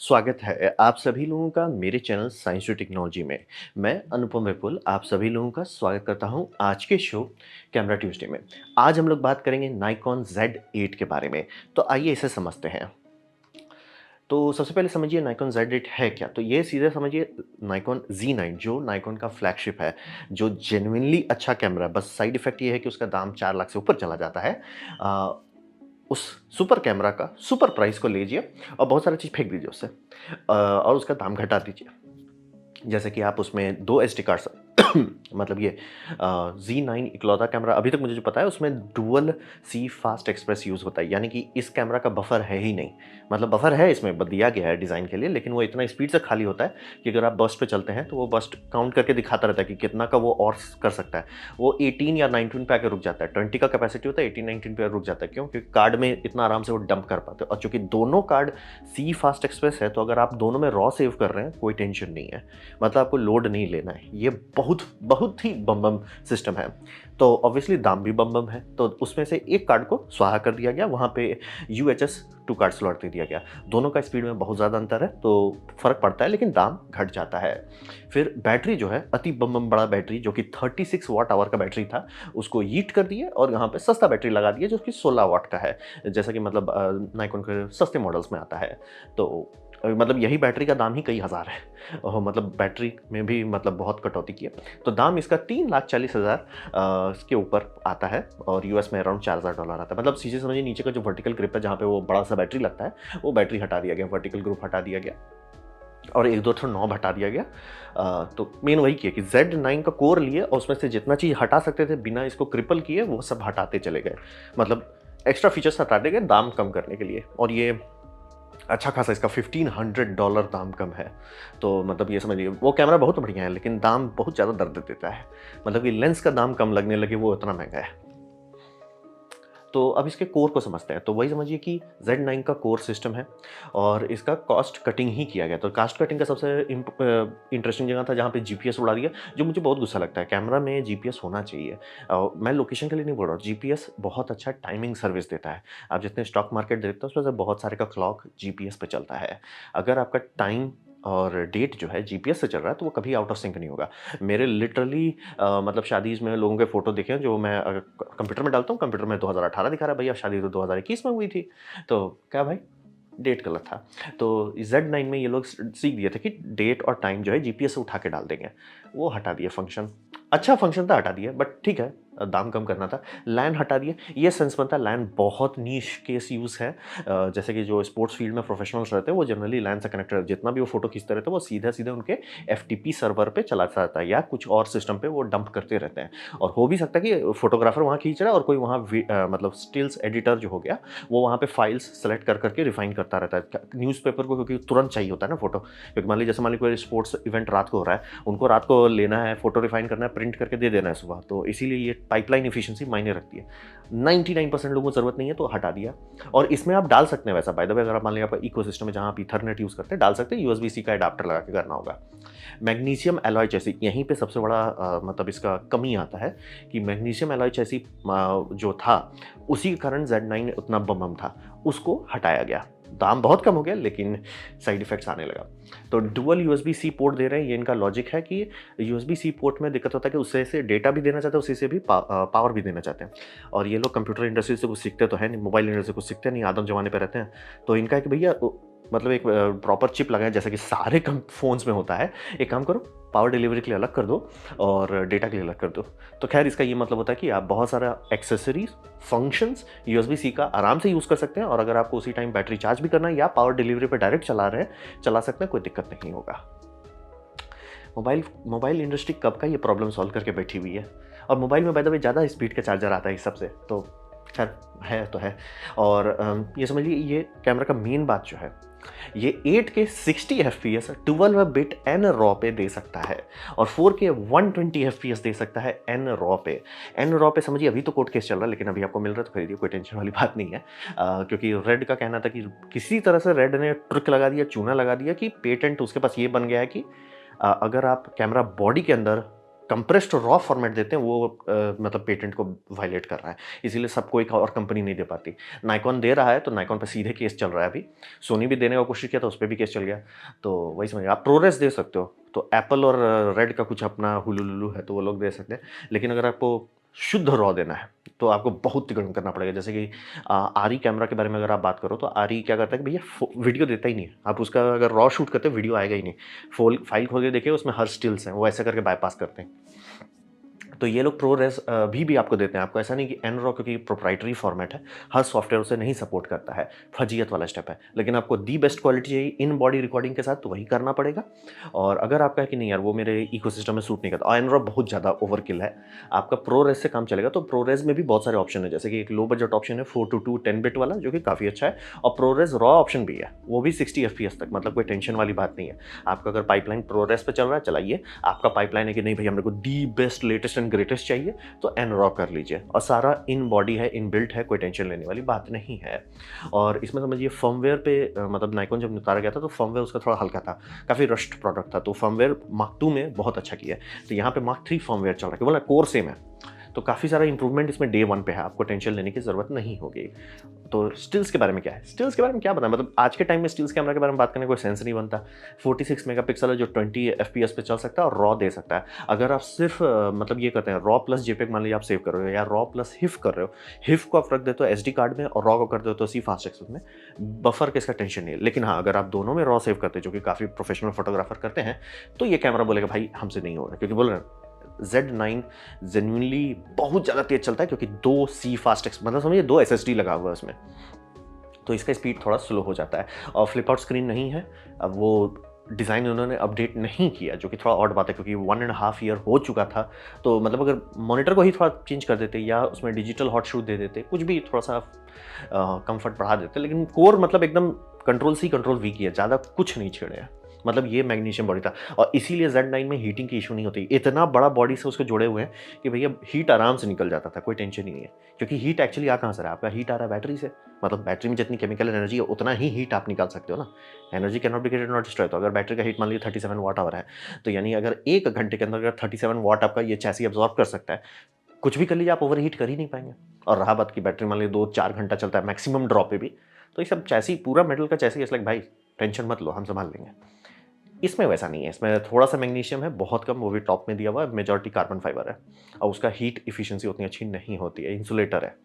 स्वागत है आप सभी लोगों का मेरे चैनल साइंस टू टेक्नोलॉजी में। मैं अनुपम विपुल आप सभी लोगों का स्वागत करता हूं आज के शो कैमरा ट्यूसडे में। आज हम लोग बात करेंगे नाइकॉन Z8 के बारे में। तो आइए इसे समझते हैं। तो सबसे पहले समझिए नाइकॉन Z8 है क्या? तो ये सीधे समझिए नाइकॉन Z9 जो नाइकॉन का फ्लैगशिप है, जो जेन्युइनली अच्छा कैमरा है। बस साइड इफेक्ट ये है कि उसका दाम 4 लाख से ऊपर चला जाता है। अ, उस सुपर कैमरा का सुपर प्राइस को लीजिए और बहुत सारी चीज़ फेंक दीजिए उससे और उसका दाम घटा दीजिए। जैसे कि आप उसमें 2 एसडी कार्ड्स मतलब ये Z9 इकलौता कैमरा अभी तक मुझे जो पता है उसमें डुअल सी फास्ट एक्सप्रेस यूज़ होता है, यानी कि इस कैमरा का बफर है ही नहीं। मतलब बफर है इसमें दिया गया है डिज़ाइन के लिए, लेकिन वो इतना स्पीड से खाली होता है कि अगर आप बर्स्ट पे चलते हैं तो वो बर्स्ट काउंट करके दिखाता रहता है कि कितना का वो और कर सकता है। वो 18 या 19 पे आके रुक जाता है। 20 का कैपेसिटी होता है, 18-19 पे रुक जाता है। क्यों? क्योंकि कार्ड में इतना आराम से वो डंप कर पाते हैं और चूंकि दोनों कार्ड सी फास्ट एक्सप्रेस है, तो अगर आप दोनों में रॉ सेव कर रहे हैं कोई टेंशन नहीं है। मतलब आपको लोड नहीं लेना है। ये बहुत बहुत ही बम बम सिस्टम है। तो ऑब्वियसली दाम भी बम बम है। तो उसमें से एक कार्ड को स्वाहा कर दिया गया, वहाँ पे यूएचएस 2 कार्ड स्लॉट दे दिया गया। दोनों का स्पीड में बहुत ज़्यादा अंतर है, तो फ़र्क पड़ता है, लेकिन दाम घट जाता है। फिर बैटरी जो है अति बम बम बड़ा बैटरी, जो कि 36 वाट आवर का बैटरी था, उसको हीट कर दिए और यहाँ पे सस्ता बैटरी लगा दिया जो कि 16 वाट का है, जैसा कि मतलब नाइकॉन के सस्ते मॉडल्स में आता है। तो मतलब यही बैटरी का दाम ही कई हज़ार है। मतलब बैटरी में भी मतलब बहुत कटौती की है। तो दाम इसका 3,40,000 के ऊपर आता है और यूएस में अराउंड $4,000 आता है। मतलब सीधे समझिए नीचे का जो वर्टिकल ग्रिप है जहाँ पे वो बड़ा सा बैटरी लगता है, वो बैटरी हटा दिया गया, वर्टिकल ग्रुप हटा दिया गया और 1-2 ठो नॉब हटा दिया गया। तो मेन वही किया कि Z9 का कोर लिए और उसमें से जितना चीज़ हटा सकते थे बिना इसको क्रिपल किए, वो सब हटाते चले गए। मतलब एक्स्ट्रा फीचर्स हटाते गए दाम कम करने के लिए, और ये अच्छा खासा इसका $1,500 दाम कम है। तो मतलब ये समझिए वो कैमरा बहुत बढ़िया है, लेकिन दाम बहुत ज़्यादा दर्द देता है। मतलब कि लेंस का दाम कम लगने लगे, वो इतना महँगा है। तो अब इसके कोर को समझते हैं। तो वही समझिए कि Z9 का कोर सिस्टम है और इसका कॉस्ट कटिंग ही किया गया। तो कॉस्ट कटिंग का सबसे इंटरेस्टिंग जगह था जहाँ पे जीपीएस उड़ा दिया, जो मुझे बहुत गुस्सा लगता है। कैमरा में जीपीएस होना चाहिए। मैं लोकेशन के लिए नहीं बोल रहा हूँ, जीपीएस बहुत अच्छा टाइमिंग सर्विस देता है। आप जितने स्टॉक मार्केट देखते हो उसमें से बहुत सारे का क्लॉक जीपीएस पे चलता है। अगर आपका टाइम और डेट जो है जीपीएस से चल रहा है, तो वो कभी आउट ऑफ सिंक नहीं होगा। मेरे लिटरली मतलब शादीज़ में लोगों के फ़ोटो देखे हैं जो मैं कंप्यूटर में डालता हूँ, कंप्यूटर में 2018 दिखा रहा है, भैया शादी तो 2021 में हुई थी। तो क्या भाई, डेट गलत था। तो Z9 में ये लोग सीख दिए थे कि डेट और टाइम जो है जीपीएस से उठा के डाल देंगे। वो हटा दिए फंक्शन। अच्छा फंक्शन था, हटा दिए, बट ठीक है, दाम कम करना था। लैन हटा दिए। ये सेंस बनता है लैन बहुत नीश केस यूज़ है। जैसे कि जो स्पोर्ट्स फील्ड में प्रोफेशनल्स रहते हैं वो जनरली लैन से कनेक्टेड, जितना भी वो फोटो खींचते रहते हैं वो सीधे-सीधे उनके एफटीपी सर्वर पे चला जाता है या कुछ और सिस्टम पे वो डंप करते रहते हैं। और हो भी सकता है कि फोटोग्राफर वहाँ खींच रहा है और कोई वहाँ मतलब स्टिल्स एडिटर जो हो गया, वो वहाँ पे फाइल्स सेलेक्ट कर करके रिफाइन करता रहता है। न्यूज़पेपर को क्योंकि तुरंत चाहिए होता है ना फोटो, क्योंकि मान लीजिए कोई स्पोर्ट्स इवेंट रात को हो रहा है, उनको रात को लेना है, फोटो रिफाइन करना है, प्रिंट करके दे देना है सुबह, तो इसीलिए ये पाइपलाइन एफिशिएंसी मायने रखती है। 99% लोगों को जरूरत नहीं है तो हटा दिया। और इसमें आप डाल सकते हैं, वैसा बाय द वे, अगर आप मान लीजिए आपका इकोसिस्टम में जहाँ आप ईथरनेट यूज करते हैं, डाल सकते हैं, यूएसबी सी का एडाप्टर लगा के करना होगा। मैग्नीशियम एलॉय चैसी, यहीं पे सबसे बड़ा मतलब इसका कमी आता है कि मैग्नीशियम एलॉय चैसी जो था, उसी के कारण Z9 उतना बम था, उसको हटाया गया। दाम बहुत कम हो गया, लेकिन साइड इफेक्ट्स आने लगा। तो डुअल यूएसबी सी पोर्ट दे रहे हैं, ये इनका लॉजिक है कि यूएसबी सी पोर्ट में दिक्कत होता है कि उससे से डेटा भी देना चाहते हैं, उसी से भी पावर भी देना चाहते हैं। और ये लोग कंप्यूटर इंडस्ट्री से कुछ सीखते तो है नहीं, मोबाइल इंडस्ट्री से कुछ सीखते नहीं, आदम जमाने पे रहते हैं। तो इनका है कि भैया मतलब एक प्रॉपर चिप लगाएं, जैसा कि सारे कम फोन्स में होता है। एक काम करो, पावर डिलीवरी के लिए अलग कर दो और डेटा के लिए अलग कर दो। तो खैर इसका ये मतलब होता है कि आप बहुत सारा एक्सेसरीज, फंक्शंस यूएसबी सी का आराम से यूज़ कर सकते हैं, और अगर आपको उसी टाइम बैटरी चार्ज भी करना है या पावर डिलीवरी पे डायरेक्ट चला रहे हैं, चला सकते हैं, कोई दिक्कत नहीं होगा। मोबाइल मोबाइल इंडस्ट्री कब का ये प्रॉब्लम सॉल्व करके बैठी हुई है। और मोबाइल में बाय द वे ज़्यादा स्पीड का चार्जर आता है इस सबसे, तो खैर है तो है। और ये समझिए ये कैमरा का मेन बात जो है, ये 8 के 60 एफपीएस 12 बिट एन रॉ पे दे सकता है और 4 के 120 एफपीएस दे सकता है एन रॉ पे। एन रॉ पे समझिए अभी तो कोर्ट केस चल रहा है, लेकिन अभी आपको मिल रहा है तो खरीदिए, कोई टेंशन वाली बात नहीं है। क्योंकि रेड का कहना था कि किसी तरह से रेड ने ट्रिक लगा दिया, चूना लगा दिया कि पेटेंट उसके पास ये बन गया है कि अगर आप कैमरा बॉडी के अंदर कंप्रेस्ड रॉ फॉर्मेट देते हैं वो मतलब पेटेंट को वायलेट कर रहा है, इसीलिए सबको एक और कंपनी नहीं दे पाती। नाइकॉन दे रहा है तो नाइकॉन पे सीधे केस चल रहा है अभी। सोनी भी देने का कोशिश किया तो उस पे भी केस चल गया। तो वही समझिए, आप प्रोरेस दे सकते हो, तो एप्पल और रेड का कुछ अपना हुलुलुलु है तो वो लोग दे सकते हैं। लेकिन अगर आपको शुद्ध रॉ देना है तो आपको बहुत तिकड़म करना पड़ेगा। जैसे कि आरी कैमरा के बारे में अगर आप बात करो तो आरी क्या करता है कि भैया वीडियो देता ही नहीं है। आप उसका अगर रॉ शूट करते हो वीडियो आएगा ही नहीं। फाइल खोल के देखिए उसमें हर स्टिल्स हैं, वो ऐसा करके बाईपास करते हैं। तो ये लोग प्रोरेस भी आपको देते हैं। आपको ऐसा नहीं कि एनरॉ क्योंकि प्रोप्राइटरी फॉर्मेट है, हर सॉफ्टवेयर उसे नहीं सपोर्ट करता है, फर्जियत वाला स्टेप है। लेकिन आपको दी बेस्ट क्वालिटी चाहिए इन बॉडी रिकॉर्डिंग के साथ तो वही करना पड़ेगा। और अगर आपका है कि नहीं यार वो मेरे इकोसिस्टम में सूट नहीं करता, एनरॉ बहुत ज़्यादा ओवरकिल है, आपका प्रोरेस से काम चलेगा। तो प्रोरेस में भी बहुत सारे ऑप्शन है, जैसे कि एक लो बजट ऑप्शन है 422 10 बिट वाला जो कि काफ़ी अच्छा है, और प्रोरेस रॉ ऑप्शन भी है, वो भी 60 FPS तक, मतलब कोई टेंशन वाली बात नहीं है। आपका अगर पाइपलाइन प्रोरेस पे चल रहा है चलाइए, आपका पाइपलाइन है कि नहीं भैया मेरे को the best latest and greatest चाहिए तो एनरॉ कर लीजिए, और सारा इन बॉडी है, इन बिल्ट है, कोई टेंशन लेने वाली बात नहीं है। और इसमें समझिए फर्मवेयर पे मतलब नाइकॉन जब उतारा गया था तो फर्मवेयर उसका थोड़ा हल्का था, काफ़ी रस्ट प्रोडक्ट था, तो फर्मवेयर मार्क 2 में बहुत अच्छा किया है। तो यहाँ पे मार्क 3 फर्मवेयर चल रहा है, बोला कोर सेम है, तो काफ़ी सारा इंप्रूवमेंट इसमें डे 1 पे है, आपको टेंशन लेने की ज़रूरत नहीं होगी। तो स्टिल्स के बारे में क्या है, स्टिल्स के बारे में क्या बताएं, मतलब आज के टाइम में स्टिल्स कैमरा के बारे में बात करने का कोई सेंस नहीं बनता। 46 मेगापिक्सल है जो 20 FPS पे चल सकता है और रॉ दे सकता है। अगर आप सिर्फ मतलब ये करते हैं रॉ प्लस जेपेग मान लीजिए आप सेव कर रहे हो, या रॉ प्लस हिफ कर रहे हो, हिफ को आप रख देते हो SD कार्ड में और रॉ को कर देते हो सी फास्ट एक्सेस में, बफर के इसका टेंशन नहीं है। लेकिन हाँ, अगर आप दोनों में रॉ सेव करते हैं जो कि काफ़ी प्रोफेशनल फोटोग्राफर करते हैं, तो ये कैमरा बोलेगा भाई हमसे नहीं हो रहा, क्योंकि बोल रहे हैं Z9 जेन्युइनली बहुत ज़्यादा तेज चलता है, क्योंकि 2 सी फास्ट एक्स मतलब समझिए 2 SSD लगा हुआ है उसमें, तो इसका स्पीड थोड़ा स्लो हो जाता है। और फ्लिप आउट स्क्रीन नहीं है, अब वो डिज़ाइन उन्होंने अपडेट नहीं किया, जो कि थोड़ा ऑड बात है, क्योंकि 1.5 ईयर हो चुका था। तो मतलब अगर मॉनिटर को ही थोड़ा चेंज कर देते या उसमें डिजिटल हॉट शूट दे देते, कुछ भी थोड़ा सा कंफर्ट बढ़ा देते, लेकिन कोर मतलब एकदम कंट्रोल सी कंट्रोल वी की है, ज़्यादा कुछ नहीं छेड़े हैं। मतलब ये मैग्नीशियम बॉडी था, और इसीलिए Z9 में हीटिंग की इशू नहीं होती। इतना बड़ा बॉडी से उसको जोड़े हुए हैं कि भैया हीट आराम से निकल जाता था, कोई टेंशन ही नहीं है। क्योंकि हीट एक्चुअली आ कहाँ से रहा है, आपका हीट आ रहा है बैटरी से, मतलब बैटरी में जितनी केमिकल एनर्जी है उतना ही हीट आप निकाल सकते हो ना। Energy can not be created not destroy. तो अगर बैटरी का हीट मान लीजिए 37 वाट आवर है, तो यानी अगर 1 घंटे के अंदर अगर 37 वाट आपका ये चैसी अब्जॉर्ब कर सकता है, कुछ भी कर लीजिए आप ओवर हीट कर ही नहीं पाएंगे। और रहा बात की बैटरी मान लीजिए 2-4 घंटा चलता है मैक्सिमम ड्रॉप पे भी, तो ये सब चैसी पूरा मेटल का चैसी लाइक भाई टेंशन मत लो हम संभाल लेंगे। इसमें वैसा नहीं है, इसमें थोड़ा सा मैग्नीशियम है, बहुत कम, वो भी टॉप में दिया हुआ है, मेजॉरिटी कार्बन फाइबर है, और उसका हीट इफिशिएंसी उतनी अच्छी नहीं होती है, इंसुलेटर है।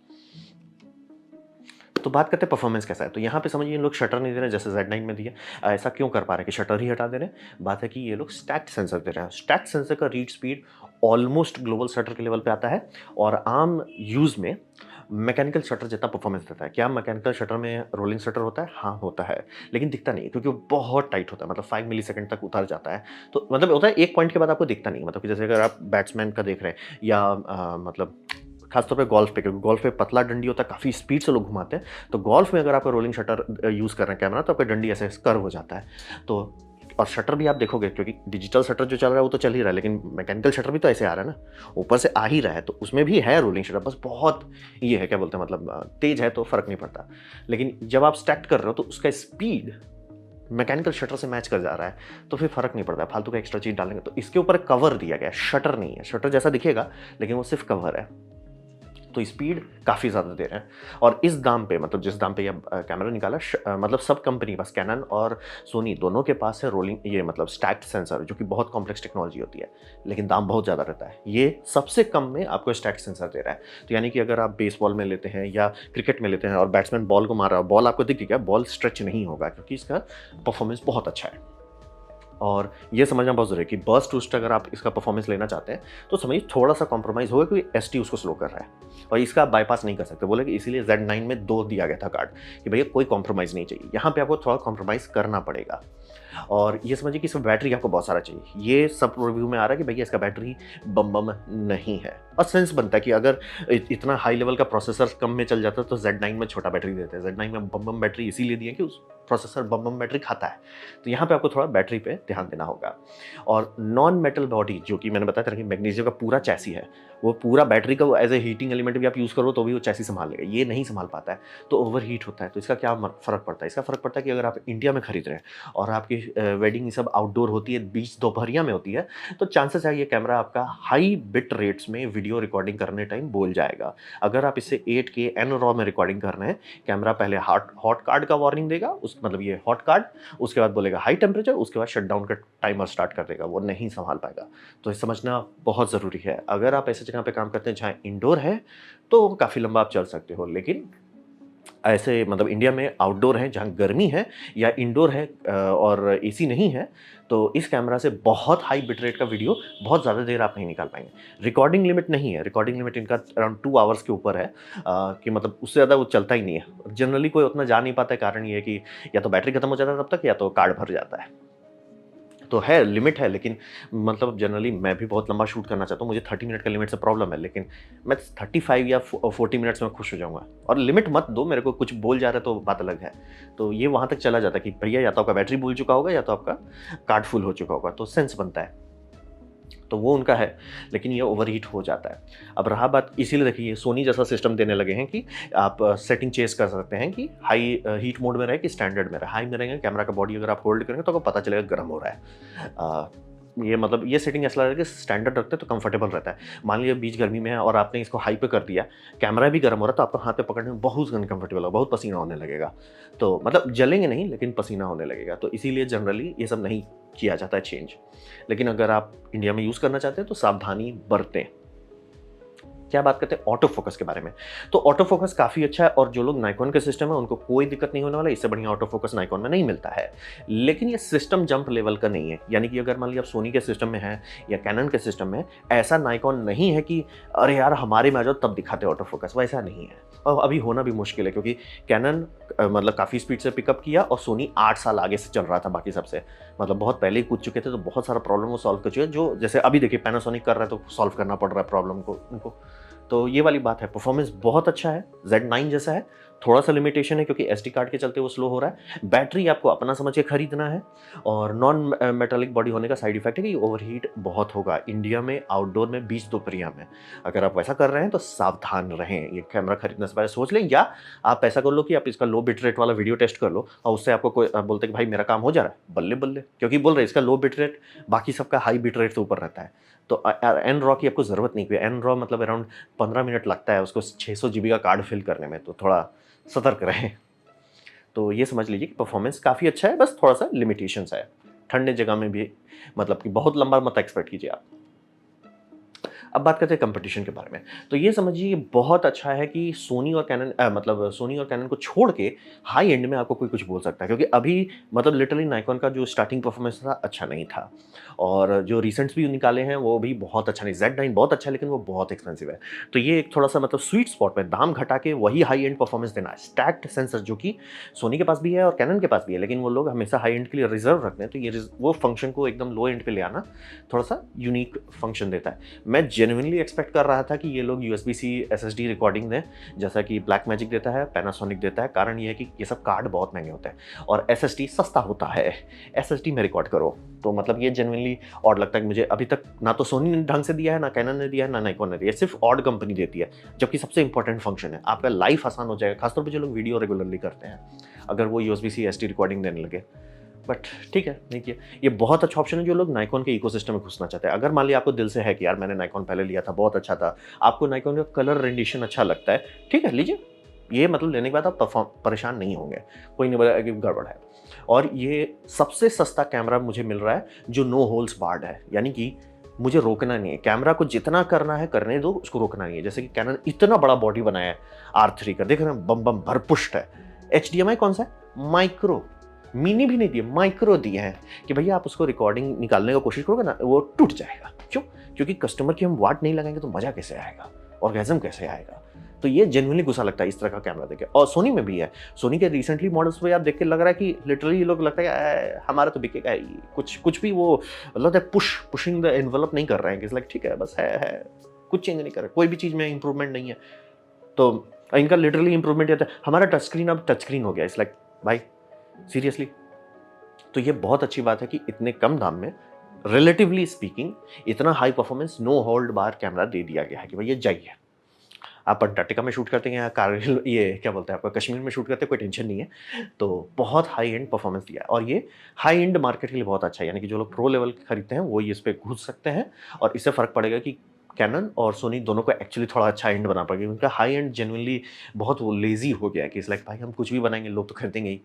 तो बात करते हैं परफॉर्मेंस कैसा है। तो यहाँ पे समझिए इन लोग शटर नहीं दे रहे जैसे Z9 में दिया। ऐसा क्यों कर पा रहे हैं कि शटर ही हटा दे रहे हैं? बात है कि ये लोग स्टैक्ड सेंसर दे रहे हैं। स्टैक्ड सेंसर का read speed almost global shutter के लेवल पे आता है, और आम यूज़ में मैकेनिकल शटर जितना परफॉर्मेंस देता है। क्या मैकेनिकल शटर में रोलिंग शटर होता है? हाँ होता है, लेकिन दिखता नहीं है क्योंकि वो बहुत टाइट होता है, मतलब 5 मिलीसेकंड तक उतर जाता है। तो मतलब होता है एक पॉइंट के बाद आपको दिखता नहीं, मतलब कि जैसे अगर आप बैट्समैन का देख रहे हैं या मतलब खासतौर पे गोल्फ पे, क्योंकि गोल्फ पे पतला डंडी होता है, काफ़ी स्पीड से लोग घुमाते हैं, तो गोल्फ में अगर आपका रोलिंग शटर यूज़ कर रहे हैं कैमरा, तो आपका डंडी ऐसे कर्व हो जाता है। तो और शटर भी आप देखोगे, क्योंकि डिजिटल शटर जो चल रहा है वो तो चल ही रहा है, लेकिन मैकेनिकल शटर भी तो ऐसे आ रहा है ना, ऊपर से आ ही रहा है, तो उसमें भी है रोलिंग शटर, बस बहुत ये है क्या बोलते हैं मतलब तेज है तो फ़र्क नहीं पड़ता। लेकिन जब आप स्टैक्ट कर रहे हो तो उसका स्पीड मैकेनिकल शटर से मैच कर जा रहा है, तो फिर फ़र्क नहीं पड़ता है, फालतू का एक्स्ट्रा चीज़ डालेंगे। तो इसके ऊपर कवर दिया गया है, शटर नहीं है, शटर जैसा दिखेगा लेकिन वो सिर्फ कवर है। तो स्पीड काफ़ी ज़्यादा दे रहे हैं, और इस दाम पे, मतलब जिस दाम पे ये कैमरा निकाला, मतलब सब कंपनी के पास, कैनन और सोनी दोनों के पास है रोलिंग ये मतलब स्टैक्ड सेंसर, जो कि बहुत कॉम्प्लेक्स टेक्नोलॉजी होती है, लेकिन दाम बहुत ज़्यादा रहता है। ये सबसे कम में आपको स्टैक्ड सेंसर दे रहा है। तो यानी कि अगर आप बेसबॉल में लेते हैं या क्रिकेट में लेते हैं और बैट्समैन बॉल को मार रहा है, बॉल आपको दिख गया, बॉल स्ट्रेच नहीं होगा, क्योंकि इसका परफॉर्मेंस बहुत अच्छा है। और ये समझना बहुत ज़रूरी है कि बर्स्ट टूस्ट अगर आप इसका परफॉर्मेंस लेना चाहते हैं तो समझिए थोड़ा सा कॉम्प्रोमाइज़ होगा, क्योंकि ST उसको स्लो कर रहा है, और इसका आप बाईपास नहीं कर सकते। बोले कि इसीलिए Z9 में 2 दिया गया था कार्ड कि भैया कोई कॉम्प्रोमाइज़ नहीं चाहिए, यहाँ पे आपको थोड़ा कॉम्प्रोमाइज़ करना पड़ेगा। और ये समझिए कि इसमें बैटरी आपको बहुत सारा चाहिए, ये सब रिव्यू में आ रहा है कि भैया इसका बैटरी बम बम नहीं है, और सेंस बनता है कि अगर इतना हाई लेवल का प्रोसेसर कम में चल जाता तो Z9 में छोटा बैटरी देते हैं। Z9 में बम बम बैटरी इसीलिए दी है कि प्रोसेसर बम बम बैटरी खाता है। तो यहाँ पे आपको थोड़ा बैटरी पे ध्यान देना होगा। और नॉन मेटल बॉडी जो कि मैंने बताया था कि मैग्नीशियम का पूरा चैसी है, वो पूरा बैटरी का एज ए हीटिंग एलिमेंट भी आप यूज़ करो तो भी वो चैसी संभाल लेगा, ये नहीं संभाल पाता है, तो ओवर हीट होता है। तो इसका क्या फ़र्क पड़ता है? इसका फ़र्क पड़ता है कि अगर आप इंडिया में खरीद रहे हैं और आपकी वेडिंग ये सब आउटडोर होती है, बीच दोपहरिया में होती है, तो चांसेस है ये कैमरा आपका हाई बिट रेट्स में वीडियो रिकॉर्डिंग करने टाइम बोल जाएगा। अगर आप इसे 8K एन-रॉ में रिकॉर्डिंग कर रहे हैं, कैमरा पहले हॉट कार्ड का वार्निंग देगा, उस मतलब ये हॉट कार्ड, उसके बाद बोलेगा हाई टेम्परेचर, उसके बाद शटडाउन का टाइमर स्टार्ट कर देगा, वो नहीं संभाल पाएगा। तो ये समझना बहुत ज़रूरी है। अगर आप ऐसी जगह पे काम करते हैं जहाँ इंडोर है, तो काफ़ी लंबा आप चल सकते हो, लेकिन ऐसे मतलब इंडिया में आउटडोर है जहाँ गर्मी है या इंडोर है और एसी नहीं है, तो इस कैमरा से बहुत हाई बिट रेट का वीडियो बहुत ज़्यादा देर आप नहीं निकाल पाएंगे। रिकॉर्डिंग लिमिट नहीं है, रिकॉर्डिंग लिमिट इनका अराउंड 2 आवर्स के ऊपर है, कि मतलब उससे ज़्यादा वो चलता ही नहीं है। जनरली कोई उतना जा नहीं पाता है, कारण ये है कि या तो बैटरी खत्म हो जाता है तब तक, या तो कार्ड भर जाता है। तो है, लिमिट है, लेकिन मतलब जनरली मैं भी बहुत लंबा शूट करना चाहता हूँ, मुझे 30 मिनट का लिमिट से प्रॉब्लम है, लेकिन मैं 35 या 40 मिनट्स में खुश हो जाऊँगा। और लिमिट मत दो मेरे को, कुछ बोल जा रहा है तो बात अलग है। तो ये वहाँ तक चला जाता है कि भैया या तो आपका बैटरी भूल चुका होगा या तो आपका कार्ड फुल हो चुका होगा, तो सेंस बनता है। तो वो उनका है, लेकिन ये ओवरहीट हो जाता है। अब रहा बात, इसीलिए देखिए सोनी जैसा सिस्टम देने लगे हैं कि आप सेटिंग चेंज कर सकते हैं कि हाई हीट मोड में रहे कि स्टैंडर्ड में रहे। हाई में रहेंगे, कैमरा का बॉडी अगर आप होल्ड करेंगे तो आपको पता चलेगा गर्म हो रहा है। ये मतलब ये सेटिंग ऐसा लग रहा है कि स्टैंडर्ड रखते हैं तो कंफर्टेबल रहता है। मान लीजिए बीच गर्मी में है और आपने इसको हाई पे कर दिया, कैमरा भी गर्म हो रहा है, तो आपको हाथ पे पकड़ने में बहुत अनकंफर्टेबल होगा, बहुत पसीना होने लगेगा। तो मतलब जलेंगे नहीं, लेकिन पसीना होने लगेगा। तो इसीलिए जनरली ये सब नहीं किया जाता है चेंज। लेकिन अगर आप इंडिया में यूज़ करना चाहते हैं तो सावधानी बरतें। क्या बात करते हैं ऑटो फोकस के बारे में। तो ऑटो फोकस काफ़ी अच्छा है, और जो लोग नाइकॉन के सिस्टम है उनको कोई दिक्कत नहीं होने वाला, इससे बढ़िया ऑटो फोकस नाइकॉन में नहीं मिलता है। लेकिन ये सिस्टम जंप लेवल का नहीं है, यानी कि अगर मान लीजिए आप सोनी के सिस्टम में है या कैनन के सिस्टम में, ऐसा नाइकॉन नहीं है कि अरे यार हमारे में आ जाओ तब दिखाते ऑटो फोकस, वैसा नहीं है। और अभी होना भी मुश्किल है, क्योंकि कैनन मतलब काफ़ी स्पीड से पिकअप किया और सोनी 8 साल आगे से चल रहा था बाकी सबसे, मतलब बहुत पहले ही कूद चुके थे, तो बहुत सारा प्रॉब्लम वो सॉल्व कर चुके हैं, जो जैसे अभी देखिए पैनासोनिक कर रहा है तो सॉल्व करना पड़ रहा है प्रॉब्लम को उनको। तो ये वाली बात है, परफॉर्मेंस बहुत अच्छा है, Z9 जैसा है। थोड़ा सा लिमिटेशन है क्योंकि SD कार्ड के चलते वो स्लो हो रहा है। बैटरी आपको अपना समझ के खरीदना है, और नॉन मेटालिक बॉडी होने का साइड इफेक्ट है कि ओवरहीट बहुत होगा इंडिया में, आउटडोर में, बीच दोपहरिया में। अगर आप वैसा कर रहे हैं तो सावधान रहें, ये कैमरा खरीदने से पहले सोच लें, या आप ऐसा कर लो कि आप इसका लो बिट रेट वाला वीडियो टेस्ट कर लो और उससे आपको कोई बोलते कि भाई मेरा काम हो जा रहा है, बल्ले बल्ले, क्योंकि बोल रहे इसका लो बिट रेट, बाकी सबका हाई बिट रेट से ऊपर रहता है। तो एन-रॉ की आपको ज़रूरत नहीं, क्योंकि एन-रॉ मतलब अराउंड 15 मिनट लगता है उसको 600 जीबी का कार्ड फिल करने में, तो थोड़ा सतर्क रहें। तो ये समझ लीजिए कि परफॉर्मेंस काफ़ी अच्छा है, बस थोड़ा-सा लिमिटेशंस है। ठंडे जगह में भी मतलब कि बहुत लंबा मत एक्सपेक्ट कीजिए आप। अब बात करते हैं कंपटीशन के बारे में। तो ये समझिए बहुत अच्छा है कि सोनी और कैनन मतलब सोनी और कैनन को छोड़ के हाई एंड में आपको कोई कुछ बोल सकता है, क्योंकि अभी मतलब लिटरली नाइकॉन का जो स्टार्टिंग परफॉर्मेंस था अच्छा नहीं था, और जो रिसेंट्स भी निकाले हैं वो भी बहुत अच्छा नहीं। Z9 बहुत अच्छा है, लेकिन वो बहुत एक्सपेंसिव है। तो ये एक थोड़ा-सा मतलब स्वीट स्पॉट में दाम घटा के वही हाई एंड परफॉर्मेंस देना है। स्टैक्ड सेंसर जो कि सोनी के पास भी है और कैनन के पास भी है, लेकिन वो लोग हमेशा हाई एंड के लिए रिजर्व रखते हैं, तो ये वो फंक्शन को एकदम लो एंड पे ले आना थोड़ा-सा यूनिक फंक्शन देता है। मैं जेन्युइनली एक्सपेक्ट कर रहा था कि ये लोग USB-C SSD रिकॉर्डिंग दें, जैसा कि ब्लैकमैजिक देता है, पैनासोनिक देता है। कारण ये है कि ये सब कार्ड बहुत महंगे होते हैं और SSD सस्ता होता है। SSD में रिकॉर्ड करो, तो मतलब ये जेन्युइनली ऑड लगता है कि मुझे अभी तक ना तो सोनी ने ढंग से दिया है, ना कैनन ने दिया है, ना नाइकॉन ने दिया है, सिर्फ ऑड कंपनी देती है। जबकि सबसे इंपॉर्टेंट फंक्शन है, आपका लाइफ आसान हो जाएगा, खासतौर पर जो लोग वीडियो रेगुलरली करते हैं, अगर वो USB-C SD रिकॉर्डिंग देने लगे। बट ठीक है, नहीं किया। ये बहुत अच्छा ऑप्शन है जो लोग नाइकॉन के इकोसिस्टम में घुसना चाहते हैं। अगर मान लिया आपको दिल से है कि यार मैंने नाइकॉन पहले लिया था, बहुत अच्छा था, आपको नाइकॉन का कलर रेंडिशन अच्छा लगता है, ठीक है लीजिए। ये मतलब लेने के बाद आप परेशान नहीं होंगे, कोई नहीं बोलेगा कि गड़बड़ है। और ये सबसे सस्ता कैमरा मुझे मिल रहा है जो नो होल्स बार्ड है, यानी कि मुझे रोकना नहीं है, कैमरा को जितना करना है करने दो, उसको रोकना नहीं है। जैसे कि कैनन इतना बड़ा बॉडी बनाया है R3 का, देख रहे हैं, बम बम भरपुष्ट है। HDMI कौन सा है? माइक्रो, मिनी भी नहीं दिए, माइक्रो दिए हैं कि भैया आप उसको रिकॉर्डिंग निकालने का कोशिश करोगे ना, वो टूट जाएगा। क्यों? क्योंकि कस्टमर की हम वाट नहीं लगाएंगे तो मजा कैसे आएगा, ऑर्गेज़म कैसे आएगा। तो ये जेन्युइनली गुस्सा लगता है इस तरह का कैमरा देखे। और सोनी में भी है, सोनी के रिसेंटली मॉडल्स पे आप देख के लग रहा है कि लिटरली ये लोग लगता है हमारा तो बिकेगा ही, कुछ भी वो लगता है पुशिंग द एनवेलप नहीं कर रहे हैं कि लाइक ठीक है बस है, कुछ चेंज नहीं कर रहे, कोई भी चीज़ में इंप्रूवमेंट नहीं है। तो इनका लिटरली इंप्रूवमेंट है, हमारा टच स्क्रीन अब टच स्क्रीन हो गया। इट्स लाइक भाई सीरियसली। तो ये बहुत अच्छी बात है कि इतने कम दाम में रिलेटिवली स्पीकिंग इतना हाई परफॉर्मेंस नो होल्ड बार कैमरा दे दिया गया है कि भैया जाइए। आप अंटार्कटिका में शूट करते हैं या कारगिल ये क्या बोलते हैं आपका कश्मीर में शूट करते हैं, कोई टेंशन नहीं है। तो बहुत हाई एंड परफॉर्मेंस दिया है और ये हाई एंड मार्केट के लिए बहुत अच्छा है, यानी कि जो लोग प्रो लेवल खरीदते हैं वो ये इस पे घुस सकते हैं और इससे फ़र्क पड़ेगा कि कैनन और सोनी दोनों को एक्चुअली थोड़ा अच्छा एंड बना पाएगी। उनका हाई एंड जेनुइनली बहुत वो लेज़ी हो गया है कि इट्स लाइक भाई हम कुछ भी बनाएँगे लोग तो खरीदेंगे ही।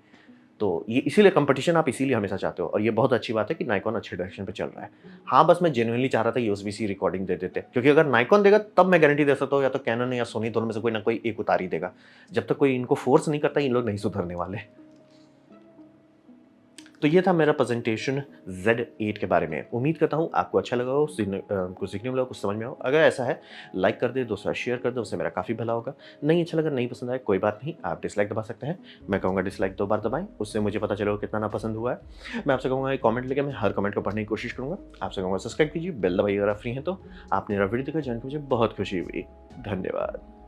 तो ये इसीलिए कंपटीशन आप इसीलिए हमेशा चाहते हो और ये बहुत अच्छी बात है कि नाइकॉन अच्छे डायरेक्शन पे चल रहा है। हाँ, बस मैं जेनुइनली चाह रहा था यूएसबी-सी रिकॉर्डिंग दे देते, क्योंकि अगर नाइकॉन देगा तब मैं गारंटी दे सकता हूँ या तो कैनन या सोनी दोनों में से कोई ना कोई एक उतार ही देगा। जब तक कोई इनको फोर्स नहीं करता, इन लोग नहीं सुधरने वाले। तो ये था मेरा प्रेजेंटेशन Z8 के बारे में। उम्मीद करता हूँ आपको अच्छा लगा हो, कुछ सीखने मिला हो, कुछ समझ में आओ। अगर ऐसा है, लाइक कर दे, दूसरा शेयर कर दो, उससे मेरा काफ़ी भला होगा। नहीं अच्छा लगा, नहीं पसंद आया, कोई बात नहीं, आप डिसलाइक दबा सकते हैं। मैं कहूँगा डिसलाइक 2 बार दबाएँ, उससे मुझे पता चलेगा कितना नापसंद हुआ है। मैं आपसे कहूँगा एक कमेंट लेके मैं हर कमेंट को पढ़ने की कोशिश करूँगा। आपसे कहूँगा सब्सक्राइब कीजिए, बेल दबाइए अगर आप फ्री हैं तो। आपने मेरा वीडियो देखा, जान के मुझे बहुत खुशी हुई। धन्यवाद।